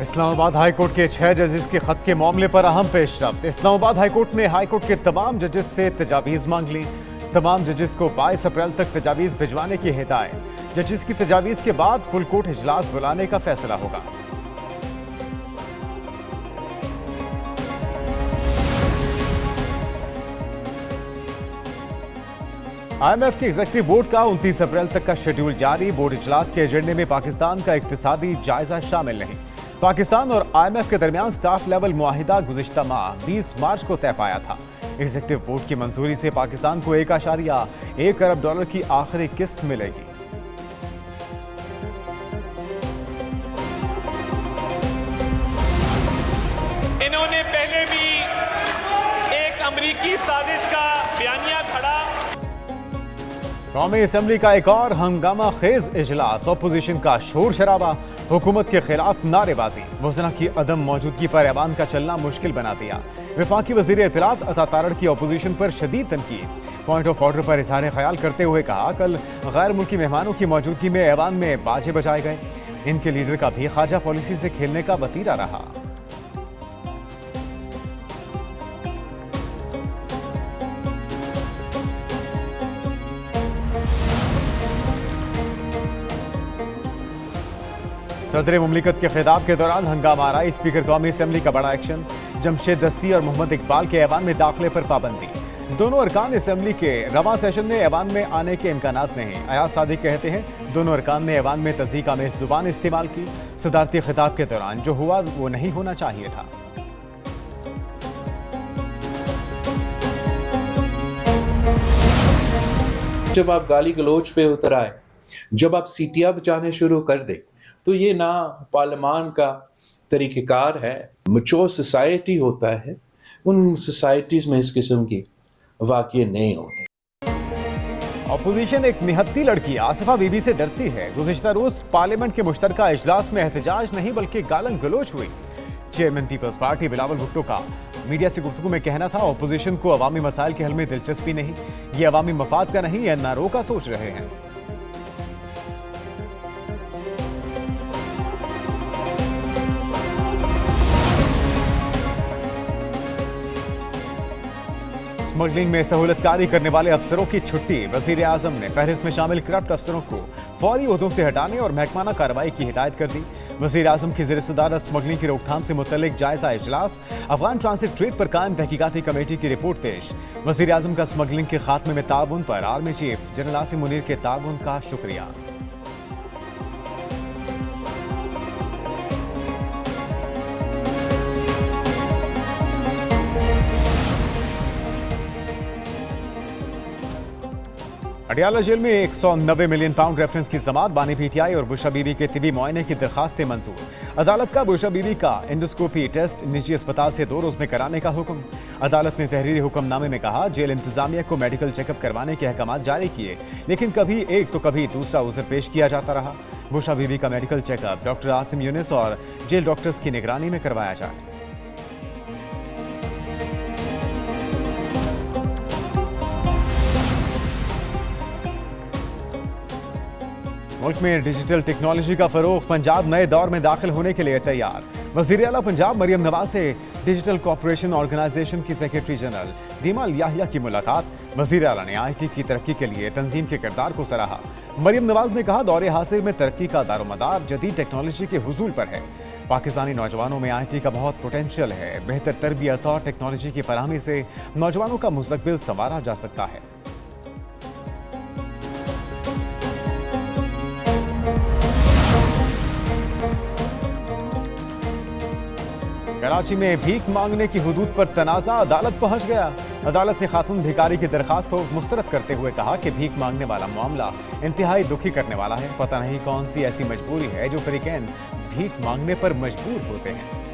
Islamabad high court के 6 जजेस के खत के मामले पर अहम पेशरफ्त। इस्लामाबाद हाईकोर्ट ने हाईकोर्ट के तमाम जजेस से तजावीज़ मांग ली। तमाम जजेस को 22 अप्रैल तक तजावीज़ भिजवाने की हिदायत। जजेस की तजावीज़ के बाद फुल कोर्ट इजलास बुलाने का फैसला होगा। IMF के एग्जीक्यूटिव बोर्ड का 29 अप्रैल तक का शेड्यूल जारी। बोर्ड इजलास के एजेंडे में पाकिस्तान का इक्तिसादी जायजा शामिल नहीं। पाकिस्तान और IMF के दरमियान स्टाफ लेवल मुआहिदा गुज़िश्ता माह 20 मार्च को तय पाया था। एग्जीक्यूटिव बोर्ड की मंजूरी से पाकिस्तान को $1.1 अरब की आखिरी किस्त मिलेगी। इन्होंने पहले भी एक अमरीकी साजिश का बयानिया खड़ा। कौमी असम्बली का एक और हंगामा खेज इजलास। अपोजिशन का शोर शराबा, हुकूमत के खिलाफ नारेबाजी, वज़रा की अदम मौजूदगी पर ऐवान का चलना मुश्किल बना दिया। वफाकी वज़ीर इत्तलात अता तारड़ की अपोजिशन पर शदीद तनकीद। पॉइंट ऑफ ऑर्डर पर इजहार ख्याल करते हुए कहा, कल गैर मुल्की मेहमानों की मौजूदगी में ऐवान में बाजे बजाए गए। इनके लीडर का भी ख्वाजा पॉलिसी से खेलने का वतीरा रहा। सदर मुमलिकत के खिताब के दौरान हंगामा रहा। स्पीकर कौमी असम्बली का बड़ा एक्शन। जमशेद दस्ती और मोहम्मद इकबाल के ऐवान में दाखिले पर पाबंदी। दोनों अरकान असम्बली के रवां सेशन में ऐवान में आने के इम्कानात नहीं। अयाज सादिक कहते हैं, दोनों अरकान ने ऐवान में तज़ीक आमेज़ ज़ुबान इस्तेमाल की। सदारती खिताब के दौरान जो हुआ वो नहीं होना चाहिए था। जब आप गाली गलोच पे उतर आए, जब आप सीटियां बजाने शुरू कर दे, तो ये ना पार्लियामान का तरीक़ेकार है। मैच्योर सोसाइटी होता है, उन सोसाइटीज़ में इस किस्म की वाक़ये नहीं होते। अपोजिशन एक निहत्ती लड़की आसिफा बीबी से डरती है। गुज़िश्ता रोज पार्लियामेंट के मुश्तरका इजलास में एहतजाज नहीं बल्कि गालन गलोच हुई। चेयरमैन पीपल्स पार्टी बिलावल भुट्टो का मीडिया से गुफ्तगू में कहना था, अपोजिशन को अवामी मसाइल के हल में दिलचस्पी नहीं, ये अवामी मफाद का नहीं, NRO का सोच रहे हैं। स्मगलिंग में सहूलतकारी करने वाले अफसरों की छुट्टी। वजीर आजम ने फहरिस्त में शामिल करप्ट अफसरों को फौरी ओहदों से हटाने और महकमाना कार्रवाई की हिदायत कर दी। वजीर आजम की ज़ेर सदारत स्मगलिंग की रोकथाम से मुतल्लिक जायजा इजलास। अफगान ट्रांसिट ट्रेड पर कायम तहकीकाती कमेटी की रिपोर्ट पेश। वजीर आजम का स्मगलिंग के खात्मे में ताउन पर army chief general Asim Munir के ताउन का शुक्रिया। अडियाला जेल में 190 मिलियन पाउंड रेफरेंस की समात। बानी PTI और बुशरा बीबी के तिबी मुआयने की दरखास्तें मंजूर। अदालत का बुशरा बीबी का एंडोस्कोपी टेस्ट निजी अस्पताल से 2 रोज में कराने का हुक्म। अदालत ने तहरीरी हुक्मनामे में कहा, जेल इंतजामिया को मेडिकल चेकअप करवाने के अहकाम जारी किए, लेकिन कभी एक तो कभी दूसरा उज़र पेश किया जाता रहा। बुशरा बीबी का medical checkup doctor Asim Younis और जेल डॉक्टर्स की निगरानी में करवाया जाए। मुल्क में डिजिटल टेक्नोलॉजी का फरोग। पंजाब नए दौर में दाखिल होने के लिए तैयार। वज़ीर आला पंजाब मरियम नवाज से डिजिटल कॉर्पोरेशन ऑर्गेनाइजेशन की सेक्रेटरी जनरल दीमा याहिया की मुलाकात। वज़ीर आला ने IT की तरक्की के लिए तंजीम के किरदार को सराहा। मरियम नवाज ने कहा, दौरे हासिल में तरक्की का दारोमदार जदीद टेक्नोलॉजी के हुसूल पर है। पाकिस्तानी नौजवानों में IT का बहुत पोटेंशियल है। बेहतर तरबियत और टेक्नोलॉजी की फराहमी से नौजवानों का मुस्तकबिल संवारा जा सकता है। कराची में भीख मांगने की हुदूद पर तनाज़ा, अदालत पहुंच गया। अदालत ने खातून भिखारी की दरखास्त को मुस्तरद करते हुए कहा कि भीख मांगने वाला मामला इंतहाई दुखी करने वाला है। पता नहीं कौन सी ऐसी मजबूरी है जो फरीकैन भीख मांगने पर मजबूर होते हैं।